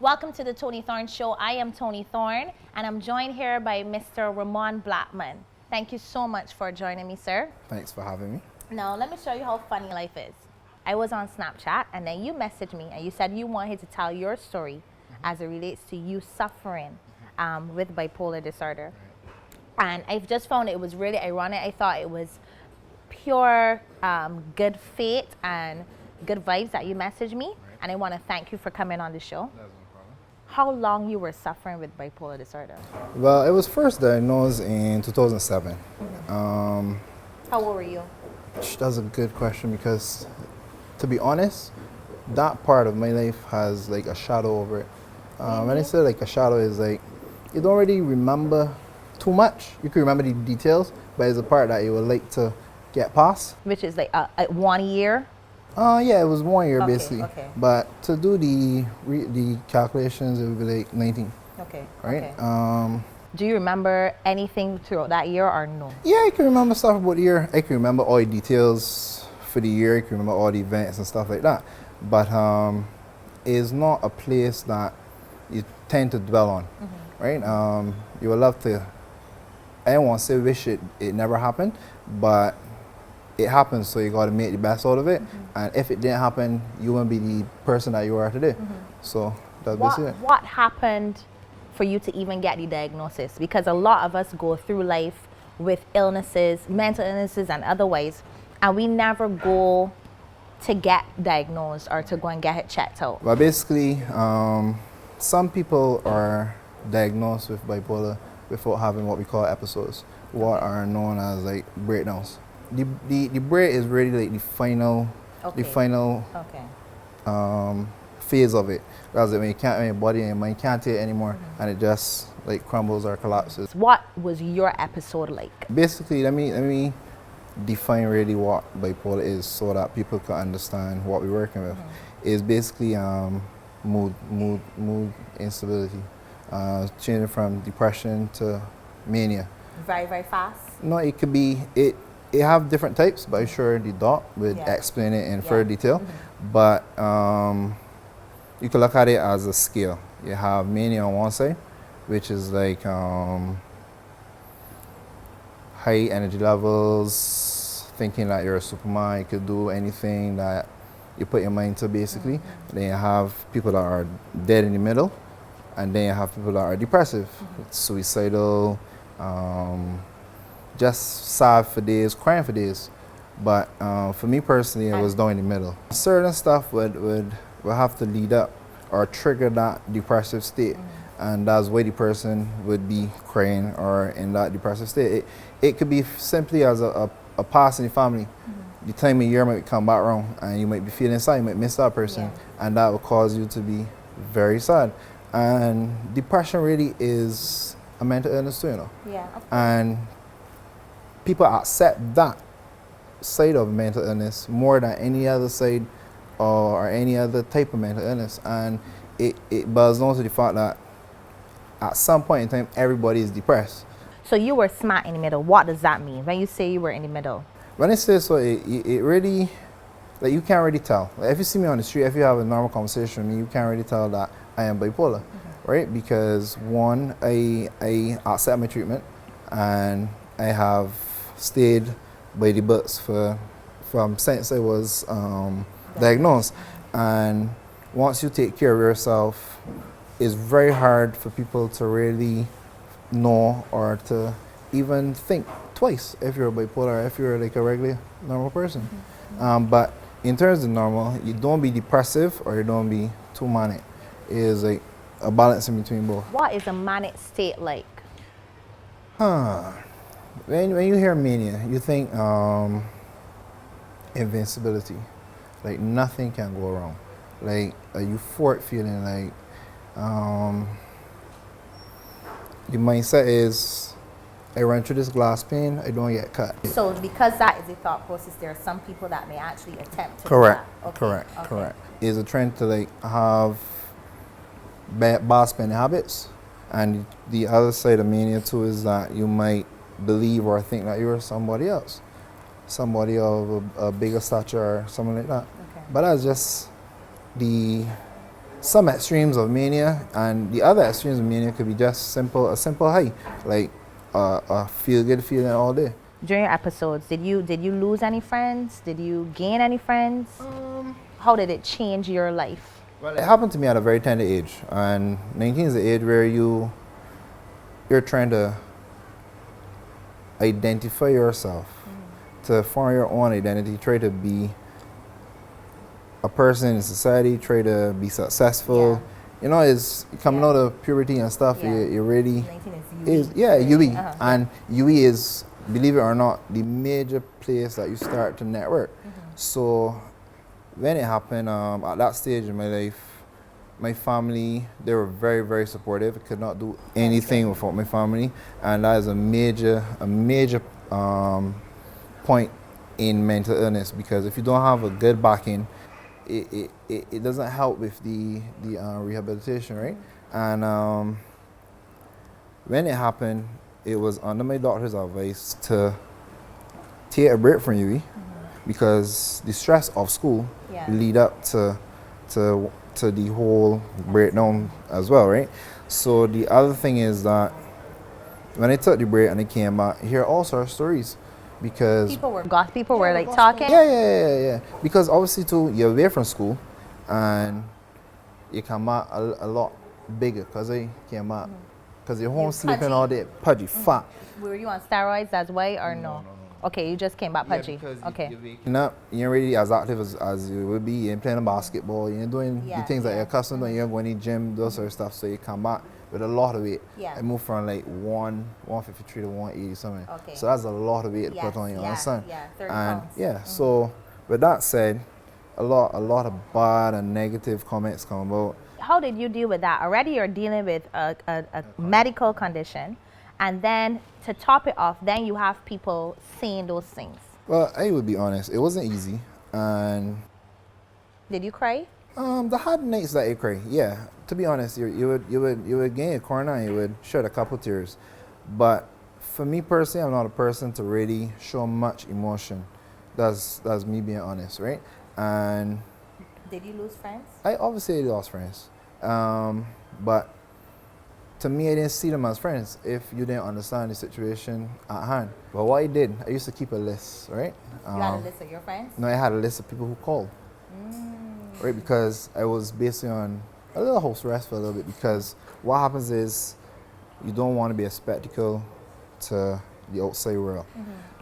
Welcome to the Toni Thorne Show. I am Toni Thorne, and I'm joined here by Mr. Ramon Blackman. Thank you so much for joining me, sir. Thanks for having me. Now, let me show you how funny life is. I was on Snapchat, and then you messaged me, and you said you wanted to tell your story as it relates to you suffering with bipolar disorder. And I've just found it was really ironic. I thought it was pure good faith and good vibes that you messaged me. And I want to thank you for coming on the show. How long you were suffering with bipolar disorder? Well, it was first diagnosed in 2007. How old were you? That's a good question because, to be honest, that part of my life has like a shadow over it. When I say like a shadow, is like you don't really remember too much. You can remember the details, but it's a part that you would like to get past. Which is like 1 year? Yeah, it was 1 year basically. Okay. But to do the calculations, it would be like 19. Okay. Right? Okay. Do you remember anything throughout that year or no? Yeah, I can remember stuff about the year. I can remember all the details for the year. I can remember all the events and stuff like that. But it's not a place that you tend to dwell on, right? You would love to, I don't want to say wish it never happened, but it happens, so you got to make the best out of it. And if it didn't happen, you wouldn't be the person that you are today. So that's basically it. What happened for you to even get the diagnosis? Because a lot of us go through life with illnesses, mental illnesses and otherwise, and we never go to get diagnosed or to go and get it checked out. Well, basically, some people are diagnosed with bipolar without having what we call episodes, what are known as like breakdowns. The break is really like the final phase of it. That's when you can't, when your body and your mind can't take it anymore, and it just like crumbles or collapses. What was your episode like? Basically, let me define really what bipolar is so that people can understand what we're working with. It's basically mood instability, changing from depression to mania. Very, very fast? No, it could be it have different types, but I'm sure the doc would explain it in further detail. But you can look at it as a scale. You have mania on one side, which is like high energy levels, thinking that you're a Superman, you could do anything that you put your mind to basically. Then you have people that are dead in the middle, and then you have people that are depressive, suicidal, just sad for days, crying for days. But for me personally, it was down in the middle. Certain stuff would have to lead up or trigger that depressive state, and that's why the person would be crying or in that depressive state. It could be simply as a past in the family. The time of year might come back around, and you might be feeling sad, you might miss that person, and that will cause you to be very sad. And depression really is a mental illness too, you know. Yeah. And people accept that side of mental illness more than any other side or any other type of mental illness. And it boils down to the fact that at some point in time, everybody is depressed. So you were smack in the middle. What does that mean when you say you were in the middle? When I say so, it really, like you can't really tell. Like if you see me on the street, if you have a normal conversation with me, you can't really tell that I am bipolar, right? Because one, I accept my treatment, and I have stayed by the books from since I was diagnosed. And once you take care of yourself, it's very hard for people to really know or to even think twice if you're bipolar, if you're like a regular normal person. But in terms of normal, you don't be depressive or you don't be too manic. It is like a balance in between both. What is a manic state like? When you hear mania, you think invincibility, like nothing can go wrong, like a euphoric feeling, like the mindset is, I run through this glass pane, I don't get cut. So because that is a thought process, there are some people that may actually attempt to Correct. do that. Correct. It's a trend to like have bad spending habits, and the other side of mania too is that you might believe or think that you're somebody else, somebody of a bigger stature or something like that. But that's just the some extremes of mania, and the other extremes of mania could be just a simple high, like a feel good feeling all day. During your episodes, did you lose any friends? Did you gain any friends? How did it change your life? Well, it happened to me at a very tender age, and 19 is the age where you're trying to identify yourself, to form your own identity, try to be a person in society, try to be successful. Yeah. You know, it's coming out of puberty and stuff. Yeah. You really 19 is UE, Uh-huh. and UE is, believe it or not, the major place that you start to network. So when it happened, at that stage in my life, my family, they were very, very supportive. I could not do anything without my family, and that is a major point in mental illness, because if you don't have a good backing, it doesn't help with the rehabilitation, right? And when it happened, it was under my doctor's advice to take a break from UE, because the stress of school lead up to the whole breakdown as well, right? So the other thing is that when I took the break and I came back, I hear all sorts of stories, because People were like talking. yeah. Because obviously too, you're away from school, and you come back a lot bigger, because I came back, because you're home You're sleeping pudgy. all day, pudgy, fat. Were you on steroids as well or no? Okay, you just came back pudgy. Okay. You're waking up, you ain't really as active as you would be. You ain't playing basketball, you ain't doing the things that you're accustomed to. You ain't going to the gym, those sort of stuff. So you come back with a lot of weight. Yeah. I moved from like 153 to 180 something. Okay. So that's a lot of weight to put on you, understand? Yeah, 30 And pounds. yeah, so with that said, a lot of bad and negative comments come about. How did you deal with that? Already you're dealing with a medical condition, and then to top it off, then you have people saying those things. Well, I would be honest, it wasn't easy, and Did you cry? the hard nights that you cry, yeah. To be honest, you would get in a corner and you would shed a couple tears. But for me personally, I'm not a person to really show much emotion. That's me being honest, right? And Did you lose friends? I obviously lost friends, but to me, I didn't see them as friends if you didn't understand the situation at hand. But what I did, I used to keep a list, right? You had a list of your friends? No, I had a list of people who called. Right, because I was basically on a little house arrest for a little bit, because what happens is you don't want to be a spectacle to the outside world.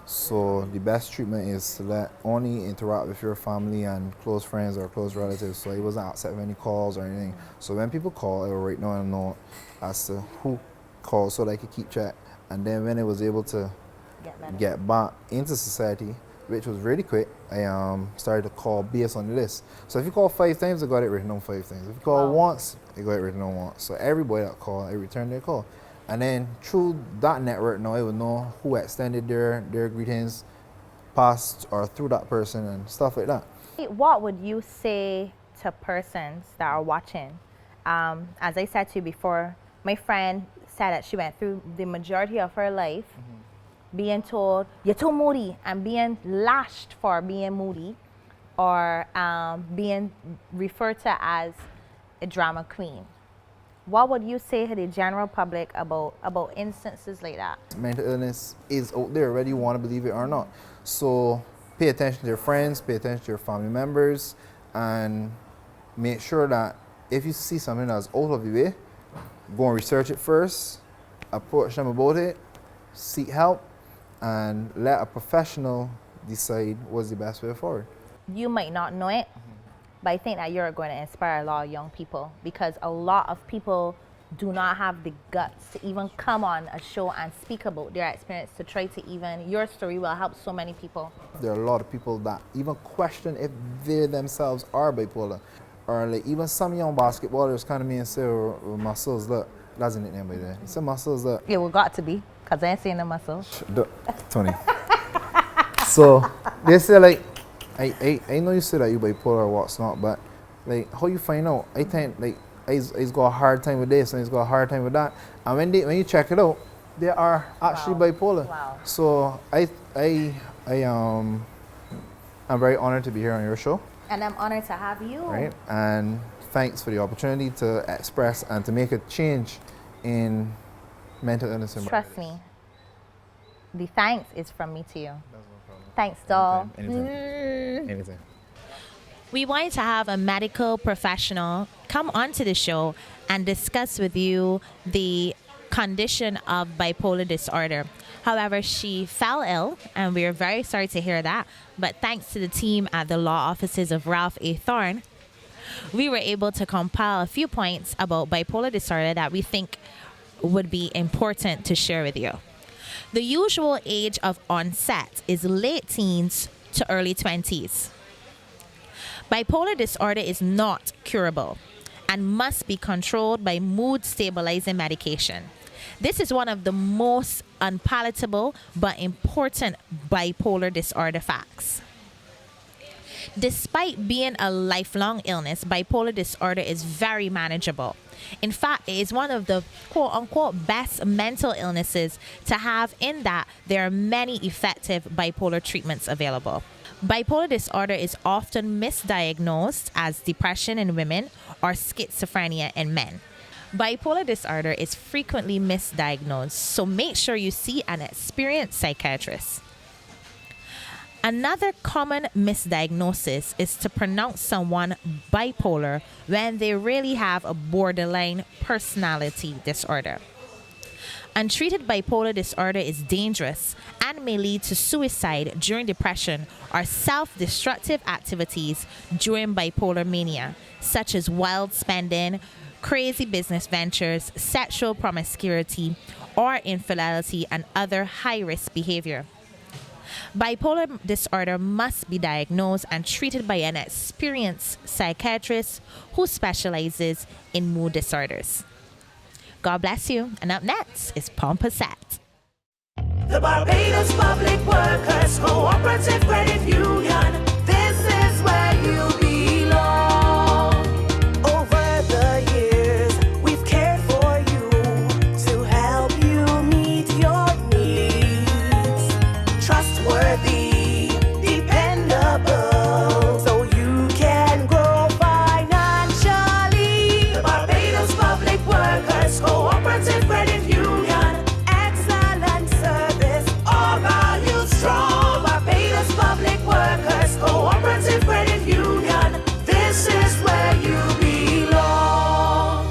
So the best treatment is to let only interact with your family and close friends or close relatives. So I wasn't accepting any calls or anything. So when people call, I would write down a note as to who called so that I could keep track. And then when I was able to get back into society, which was really quick, I started to call based on the list. So if you call 5 times, I got it written on 5 times. If you call once, I got it written on once. So everybody that called, I returned their call. And then through that network, now I would know who extended their greetings past or through that person and stuff like that. What would you say to persons that are watching? As I said to you before, my friend said that she went through the majority of her life being told, you're too moody, and being lashed for being moody, or being referred to as a drama queen. What would you say to the general public about instances like that? Mental illness is out there, whether you want to believe it or not. So pay attention to your friends, pay attention to your family members, and make sure that if you see something that's out of your way, go and research it first, approach them about it, seek help, and let a professional decide what's the best way forward. You might not know it, but I think that you're going to inspire a lot of young people, because a lot of people do not have the guts to even come on a show and speak about their experience, to try to even, your story will help so many people. There are a lot of people that even question if they themselves are bipolar. Or like even some young basketballers kind of me and say, muscles, look, that's in it name by there. Some muscles, look. It will got to be, because I ain't seeing the muscles. Tony. So they say like, I know you say that you bipolar or what's not, but like how you find out? I think like he's got a hard time with this and he's got a hard time with that. And when you check it out, they are actually bipolar. Wow. So I'm very honored to be here on your show. And I'm honored to have you. Right? And thanks for the opportunity to express and to make a change in mental illness in Trust me, the thanks is from me to you. That's no problem. Thanks, doll. Anytime. We wanted to have a medical professional come onto the show and discuss with you the condition of bipolar disorder. However, she fell ill, and we are very sorry to hear that. But thanks to the team at the law offices of Ralph A. Thorne, we were able to compile a few points about bipolar disorder that we think would be important to share with you. The usual age of onset is late teens to early 20s. Bipolar disorder is not curable and must be controlled by mood stabilizing medication. This is one of the most unpalatable but important bipolar disorder facts. Despite being a lifelong illness, bipolar disorder is very manageable. In fact, it is one of the quote-unquote best mental illnesses to have, in that there are many effective bipolar treatments available. Bipolar disorder is often misdiagnosed as depression in women or schizophrenia in men. Bipolar disorder is frequently misdiagnosed, so make sure you see an experienced psychiatrist. Another common misdiagnosis is to pronounce someone bipolar when they really have a borderline personality disorder. Untreated bipolar disorder is dangerous and may lead to suicide during depression or self-destructive activities during bipolar mania, such as wild spending, crazy business ventures, sexual promiscuity, or infidelity, and other high-risk behavior. Bipolar disorder must be diagnosed and treated by an experienced psychiatrist who specializes in mood disorders. God bless you. And up next is Pompasat. The Barbados Public Workers Cooperative Credit Union. This is where you belong. Over the years, we've cared for you to help you meet your needs. Trustworthy, dependable, so you can grow financially. The Barbados Public Workers Cooperative Credit Union. Excellent service, all values strong. Barbados Public Workers Cooperative Credit Union. This is where you belong.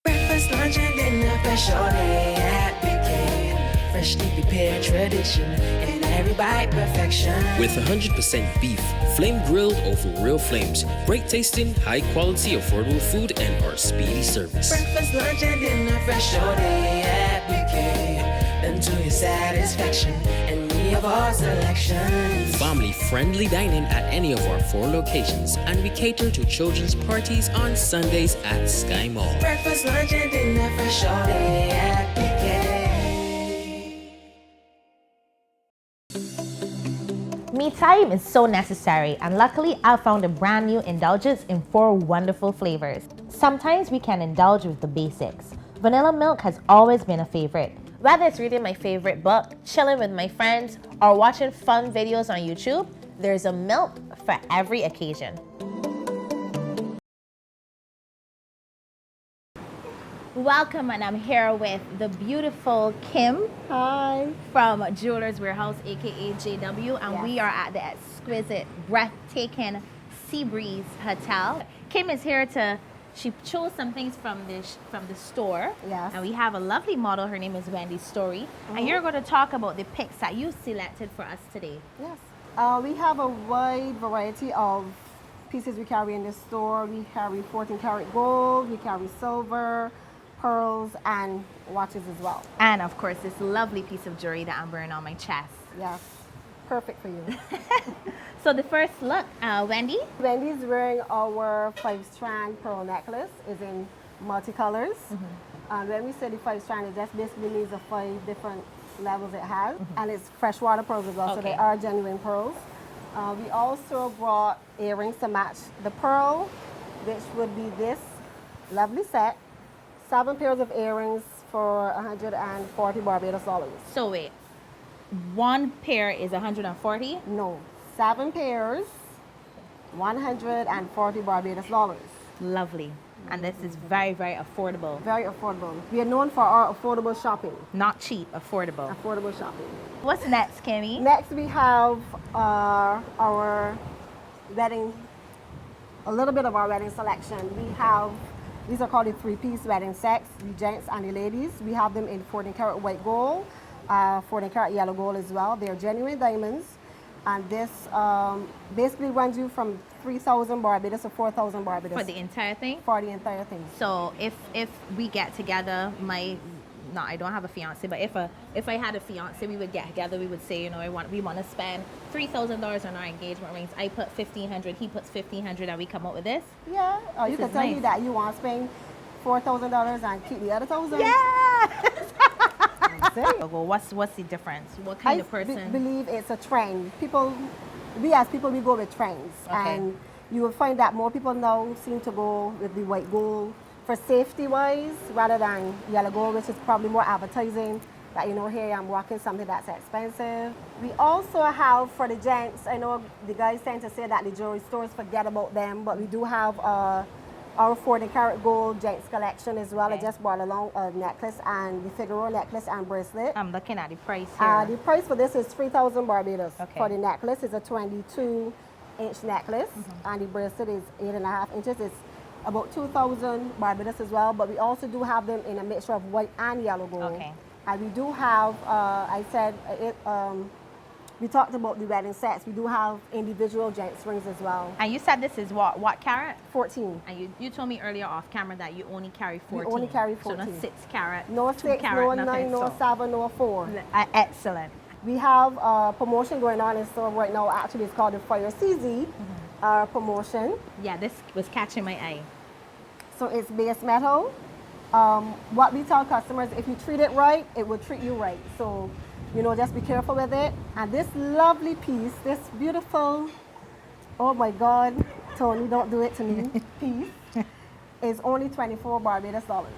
Breakfast, lunch, and dinner, fresh all day at Pageant. Freshly prepared tradition in every bite, perfection. With 100% beef, flame grilled over real flames, great tasting, high quality, affordable food, and our speedy service. Breakfast, lunch, and dinner, fresh all day at Pageant. Them to your satisfaction, and we of our selection. Family-friendly dining at any of our 4 locations, and we cater to children's parties on Sundays at Sky Mall. Breakfast, lunch, and dinner, fresh all day at Pageant. Me time is so necessary, and luckily I found a brand new indulgence in 4 wonderful flavors. Sometimes we can indulge with the basics. Vanilla milk has always been a favorite. Whether it's reading my favorite book, chilling with my friends, or watching fun videos on YouTube, there's a milk for every occasion. Welcome, and I'm here with the beautiful Kim. Hi. From Jewelers Warehouse, aka JW, and Yes. we are at the exquisite, breathtaking Sea Breeze Hotel. Kim is here she chose some things from the store. Yes. And we have a lovely model. Her name is Wendy Story. And you're going to talk about the picks that you selected for us today. Yes. We have a wide variety of pieces we carry in the store. We carry 14 karat gold, we carry silver, pearls, and watches as well. And of course, this lovely piece of jewelry that I'm wearing on my chest. Yes. Perfect for you. So the first look, Wendy. Wendy's wearing our 5-strand pearl necklace. It's in multicolors. When we say the 5-strand, it just basically means the 5 different levels it has. And it's freshwater pearls as well, so they are genuine pearls. We also brought earrings to match the pearl, which would be this lovely set. 7 pairs of earrings for 140 Barbados dollars. So wait, one pair is 140? No, 7 pairs 140 Barbados dollars. Lovely. And this is very, very affordable. Very affordable. We are known for our affordable shopping. Not cheap, affordable. Affordable shopping. What's next, Kimmy? Next we have our wedding, a little bit of our wedding selection. We have, these are called the three-piece wedding sets, the gents and the ladies. We have them in 14 karat white gold, 14 karat yellow gold as well. They're genuine diamonds. And this basically runs you from 3,000 Barbados to 4,000 Barbados. For the entire thing? For the entire thing. So if we get together, I don't have a fiance, but if I had a fiance, we would get together. We would say, you know, we want to spend $3,000 on our engagement rings. I put $1,500, he puts $1,500, and we come up with this. Yeah. Or you This can is tell nice. me that you want to spend $4,000 and keep the other 1,000. Yeah. Serious. What's the difference? What kind of person? Believe it's a trend. We as people, we go with trends. Okay. And you will find that more people now seem to go with the white gold for safety wise rather than yellow gold, which is probably more advertising that, you know, here I'm walking something that's expensive. We also have for the gents, I know the guys tend to say that the jewelry stores forget about them, but we do have our 40 karat gold gents collection as well. Okay. I just brought along a necklace and the Figaro necklace and bracelet. I'm looking at the price here. The price for this is 3,000 Barbados. Okay. For the necklace, it's a 22-inch necklace, and the bracelet is 8.5 inches. It's about 2,000 Barbados as well, but we also do have them in a mixture of white and yellow gold. Okay. And we do have, we talked about the wedding sets. We do have individual gents rings as well. And you said this is what carat? 14. And you told me earlier off camera that you only carry 14. only carry So 14. not 6 carat, No 2 6, carat, no nothing. 9, no So, 7, no 4. excellent. We have a promotion going on in store right now. Actually, it's called the Fire CZ promotion. Yeah, this was catching my eye. So it's base metal. What we tell customers, if you treat it right, it will treat you right. So, you know, just be careful with it. And this lovely piece, this beautiful, oh my God, Tony, don't do it to me, piece, is only 24 Barbados dollars.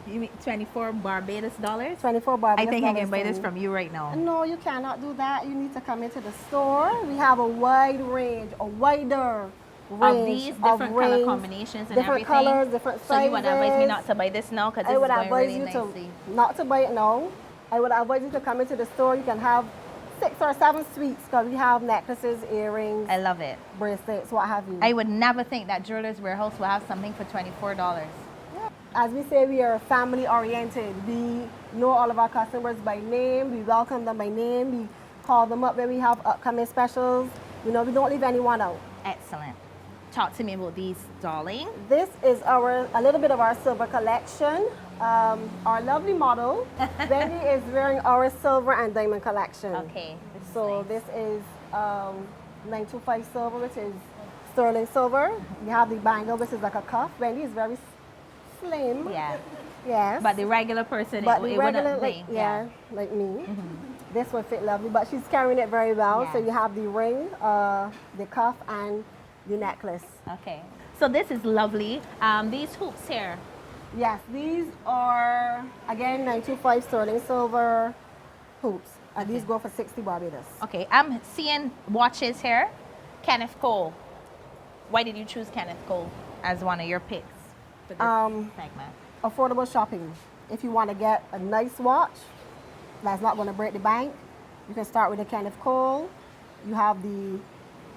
You mean 24 Barbados dollars? 24 Barbados I think I dollars, can buy this Tony. from you right now. No, you cannot do that. You need to come into the store. We have a wide range, a wider range Of these different color rings, combinations and different everything. colors, different sizes. So you would advise me not to buy this now because I this would is going advise really you nicely. to not to buy it now. I would advise you to come into the store. You can have 6 or 7 suites because we have necklaces, earrings, I love it. bracelets, what have you. I would never think that Jewelers Warehouse will have something for $24. As we say, we are family oriented. We know all of our customers by name. We welcome them by name. We call them up when we have upcoming specials. You know, we don't leave anyone out. Excellent. Talk to me about these, darling. This is a little bit of our silver collection. Our lovely model, Wendy, is wearing our silver and diamond collection. Okay. So this is 925 silver, which is sterling silver. You have the bangle, which is like a cuff. Wendy is very slim. Yeah. Yes. But the regular person, But it the wouldn't regular, be. like, yeah, like me. This would fit lovely, but she's carrying it very well. So Yes. you have the ring, the cuff, and the necklace. Okay. So this is lovely. These hoops here. Yes, these are, again, 925 sterling silver hoops. And these go for 60 Barbados. Okay, I'm seeing watches here. Kenneth Cole. Why did you choose Kenneth Cole as one of your picks for this segment? Affordable shopping. If you want to get a nice watch that's not going to break the bank, you can start with the Kenneth Cole. You have the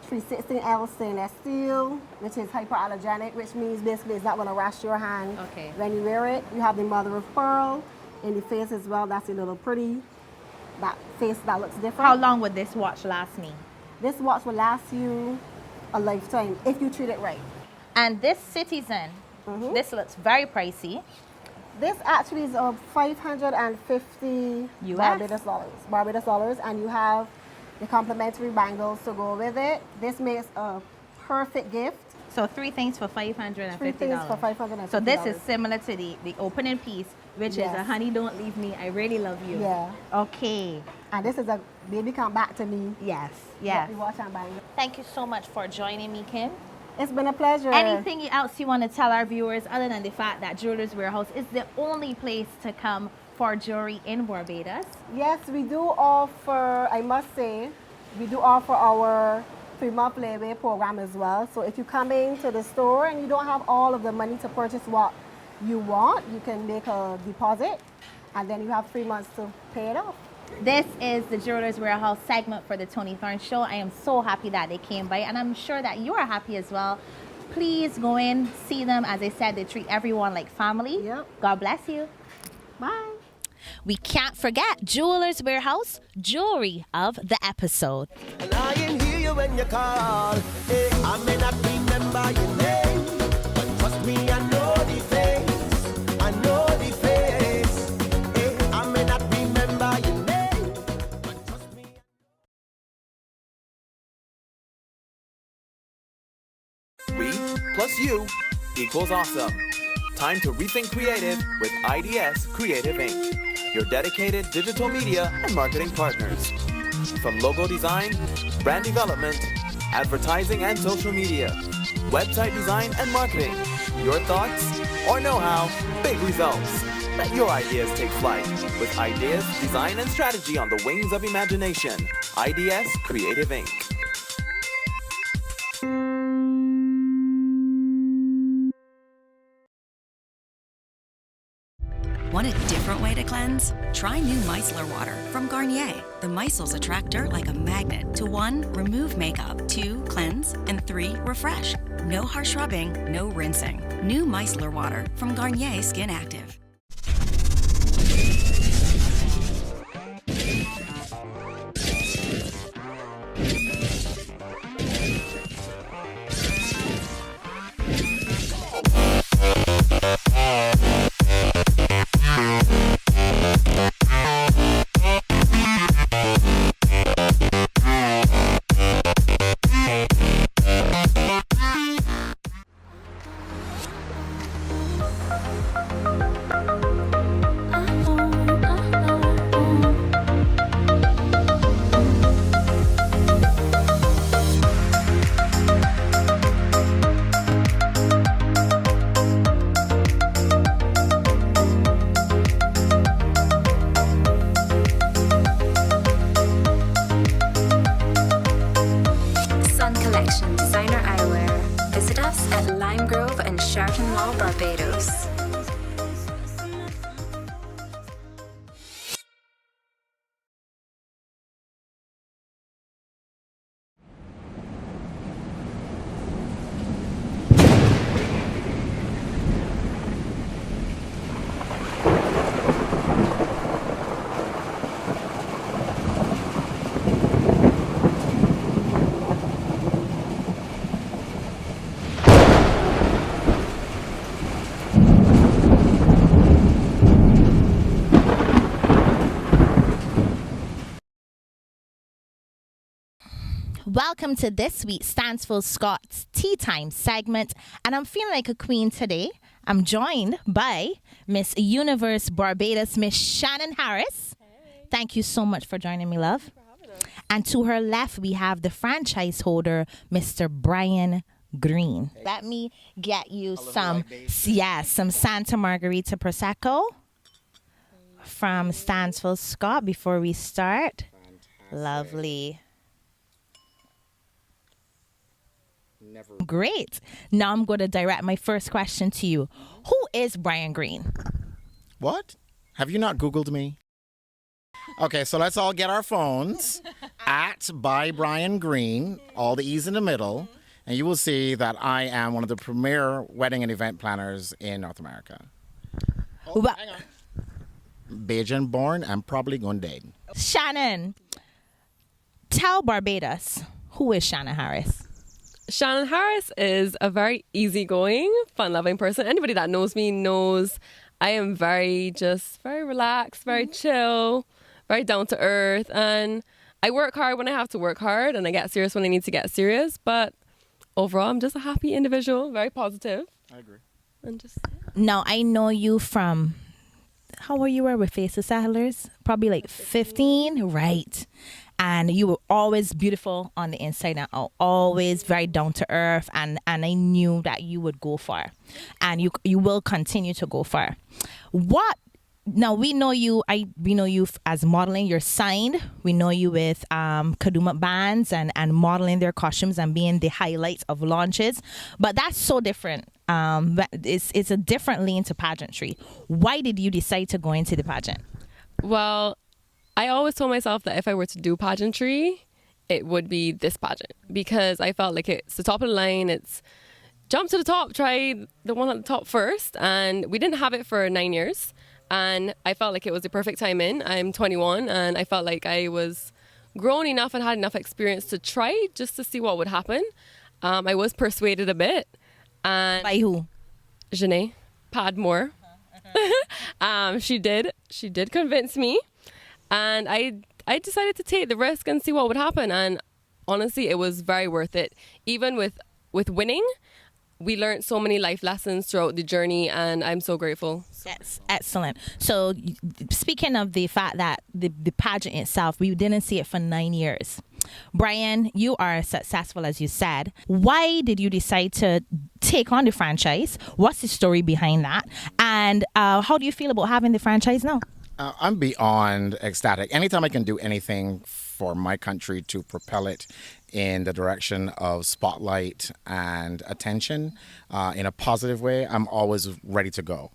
316L stainless steel, which is hypoallergenic, which means basically it's not going to rash your hand Okay. when you wear it. You have the mother of pearl in the face as well. That's a little pretty. That face that looks different. How long would this watch last me? This watch will last you a lifetime if you treat it right. And this Citizen, this looks very pricey. This actually is of 550 US? Barbados dollars, and you have the complimentary bangles to go with it. This makes a perfect gift. So 3 things for $550. 3 things for $550. So this is similar to the opening piece, which is Yes. a honey don't leave me, I really love you. Yeah. Okay. And this is a baby come back to me. Yes. Yes. The watch and bangle. Thank you so much for joining me, Kim. It's been a pleasure. Anything else you want to tell our viewers other than the fact that Jewelers Warehouse is the only place to come for jewelry in Barbados? Yes, we do offer, I must say, we do offer our 3-month layaway program as well. So if you come into the store and you don't have all of the money to purchase what you want, you can make a deposit and then you have 3 months to pay it off. This is the Jewelers Warehouse segment for the Toni Thorne Show. I am so happy that they came by, and I'm sure that you are happy as well. Please go in, see them. As I said, they treat everyone like family. Yep. God bless you. Bye. We can't forget Jewelers Warehouse, jewelry of the episode. And I can hear you when you call. Hey, I may not remember your name, but trust me, I know the face. I know the face. Hey, I may not remember your name, but trust me. We plus you equals awesome. Time to rethink creative with IDS Creative Inc., your dedicated digital media and marketing partners. From logo design, brand development, advertising and social media, website design and marketing, your thoughts or know-how, big results. Let your ideas take flight with ideas, design, and strategy on the wings of imagination. IDS Creative Inc. Want a different way to cleanse? Try new micellar water from Garnier. The micelles attract dirt like a magnet to 1, remove makeup, 2, cleanse, and 3, refresh. No harsh rubbing, no rinsing. New micellar water from Garnier Skin Active. Designer eyewear. Visit us at Lime Grove and Sharton Law, Barbados. Welcome to this week's Stansfield Scott's Tea Time segment, and I'm feeling like a queen today. I'm joined by Miss Universe Barbados, Miss Shannon Harris. Hey. Thank you so much for joining me, love. Thank you for having us. And to her left, we have the franchise holder, Mr. Brian Green. Hey. Let me get you some Santa Margherita Prosecco from Stansfield Scott before we start. Fantastic. Lovely. Great. Now I'm going to direct my first question to you. Who is Brian Green? What? Have you not Googled me? Okay, so let's all get our phones at by Brian Green, all the E's in the middle, and you will see that I am one of the premier wedding and event planners in North America. Oh, hang on. Pageant born, I'm probably going to date. Shannon, tell Barbados, who is Shannon Harris? Shannon Harris is a very easygoing, fun-loving person. Anybody that knows me knows I am very relaxed, very chill, very down to earth, and I work hard when I have to work hard, and I get serious when I need to get serious. But overall, I'm just a happy individual, very positive. I agree. And just Now I know you from how old you were with Face of Settlers? Probably like 15, right? And you were always beautiful on the inside and out, always very down to earth. And I knew that you would go far, and you will continue to go far. What now we know you. We know you as modeling. You're signed. We know you with Kaduma bands and modeling their costumes and being the highlights of launches. But that's so different. It's a different lean to pageantry. Why did you decide to go into the pageant? Well, I always told myself that if I were to do pageantry, it would be this pageant, because I felt like it's the top of the line. It's jump to the top, try the one at the top first. And we didn't have it for 9 years. And I felt like it was the perfect time in. I'm 21 and I felt like I was grown enough and had enough experience to try just to see what would happen. I was persuaded a bit. And by who? Janae Padmore. She did convince me. And I decided to take the risk and see what would happen. And honestly, it was very worth it. Even with winning, we learned so many life lessons throughout the journey, and I'm so grateful. That's excellent. So speaking of the fact that the pageant itself, we didn't see it for 9 years. Brian, you are successful, as you said. Why did you decide to take on the franchise? What's the story behind that? And how do you feel about having the franchise now? I'm beyond ecstatic. Anytime I can do anything for my country to propel it in the direction of spotlight and attention in a positive way, I'm always ready to go.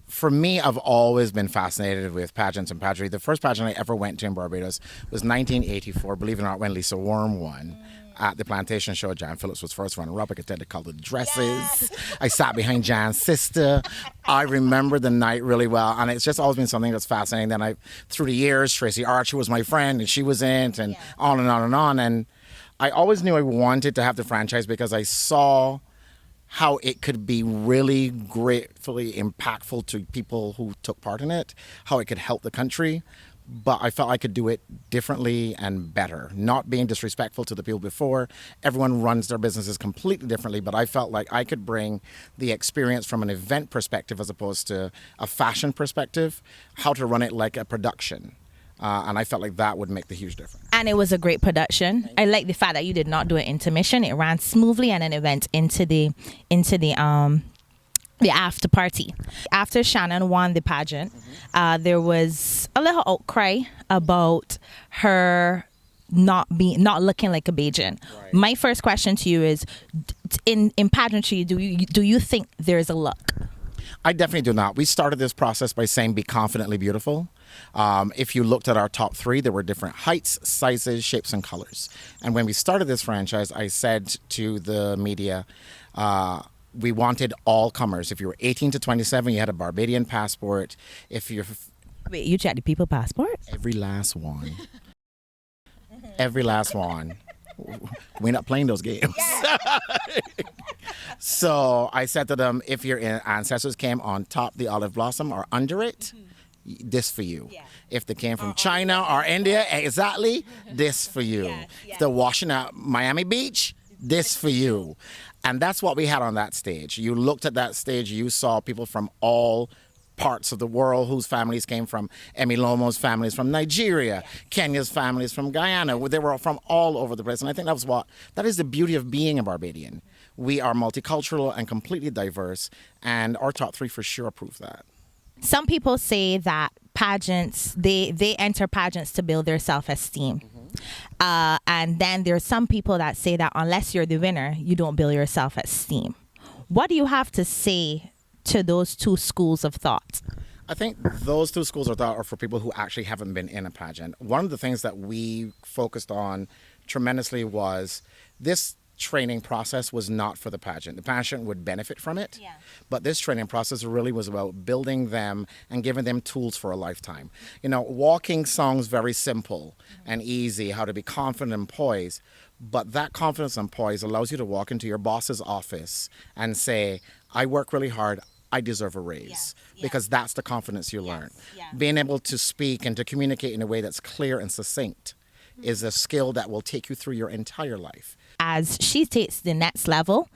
For me, I've always been fascinated with pageants and pageantry. The first pageant I ever went to in Barbados was 1984, believe it or not, when Lisa Worm won. At the plantation show, Jan Phillips was first runner-up. I could tell the colored dresses. Yes. I sat behind Jan's sister. I remember the night really well, and it's just always been something that's fascinating. Then through the years, Tracy Archer was my friend, and she was in it, and on and on and on. And I always knew I wanted to have the franchise because I saw how it could be really gratefully impactful to people who took part in it, how it could help the country. But I felt I could do it differently and better, not being disrespectful to the people before. Everyone runs their businesses completely differently, but I felt like I could bring the experience from an event perspective as opposed to a fashion perspective, how to run it like a production. And I felt like that would make the huge difference. And it was a great production. I like the fact that you did not do an intermission. It ran smoothly, and then it went into the after party. After Shannon won the pageant, there was a little outcry about her not looking like a Bajan. Right. My first question to you is, in pageantry, do you think there's a look? I definitely do not. We started this process by saying be confidently beautiful. If you looked at our top 3, there were different heights, sizes, shapes, and colors. And when we started this franchise, I said to the media, we wanted all comers. If you were 18 to 27, you had a Barbadian passport. If you're... Wait, you checked the people passport? Every last one. Every last one. We're not playing those games. Yeah. So I said to them, if your ancestors came on top the olive blossom or under it, this for you. Yeah. If they came from China or India, exactly, this for you. Yeah. If they're washing at Miami Beach, this for you. And that's what we had on that stage. You looked at that stage, you saw people from all parts of the world whose families came from. Emi Lomo's families from Nigeria, Kenya's families from Guyana. They were from all over the place. And I think that is the beauty of being a Barbadian. We are multicultural and completely diverse, and our top 3 for sure prove that. Some people say that pageants, they enter pageants to build their self-esteem. And then there's some people that say that unless you're the winner, you don't build your self-esteem. What do you have to say to those 2 schools of thought? I think those 2 schools of thought are for people who actually haven't been in a pageant. One of the things that we focused on tremendously was this training process was not for the pageant. The pageant would benefit from it, but this training process really was about building them and giving them tools for a lifetime. You know, walking songs very simple and easy, how to be confident and poised, but that confidence and poise allows you to walk into your boss's office and say, I work really hard, I deserve a raise, because that's the confidence you learn. Being able to speak and to communicate in a way that's clear and succinct is a skill that will take you through your entire life. As she takes the next level,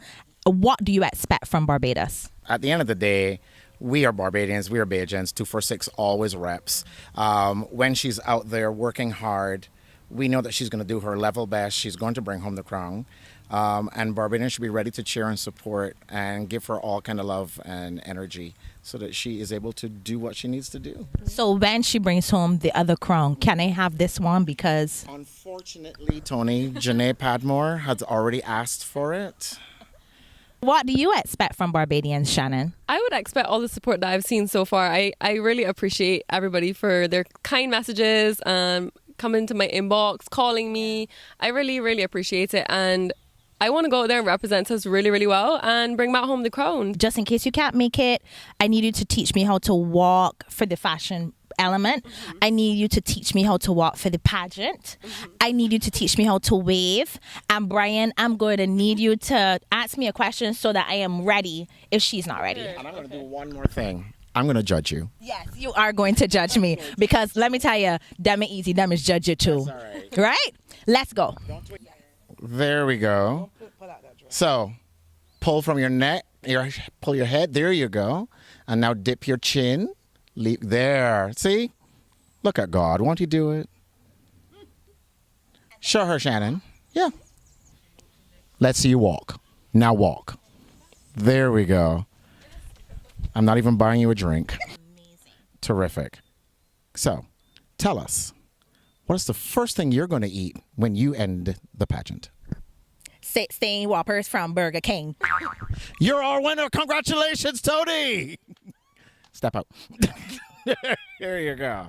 what do you expect from Barbados? At the end of the day, we are Barbadians, we are Bajans, 246 always reps. When she's out there working hard, we know that she's going to do her level best. She's going to bring home the crown. And Barbadians should be ready to cheer and support and give her all kind of love and energy so that she is able to do what she needs to do. So when she brings home the other crown, can I have this one? Because Unfortunately, Toni, Janae Padmore has already asked for it. what do you expect from Barbadians, Shannon? I would expect all the support that I've seen so far. I really appreciate everybody for their kind messages, coming to my inbox, calling me. I really, really appreciate it. And I want to go out there and represent us really, really well and bring back home the crown. Just in case you can't make it, I need you to teach me how to walk for the fashion element. I need you to teach me how to walk for the pageant. I need you to teach me how to wave. And Brian, I'm going to need you to ask me a question so that I am ready if she's not ready. And I'm going to do one more thing. I'm going to judge you. Yes, you are going to judge me because let me tell you, them ain't easy, them is judge you too. Right? Let's go. There we go. So, pull from your neck, pull your head. There you go. And now dip your chin. Leap there. See? Look at God. Won't he do it? Show her, Shannon. Yeah. Let's see you walk. Now walk. There we go. I'm not even buying you a drink. Terrific. So, tell us, what is the first thing you're going to eat when you end the pageant? 16 Whoppers from Burger King. You're our winner. Congratulations, Toni. Step out. There you go.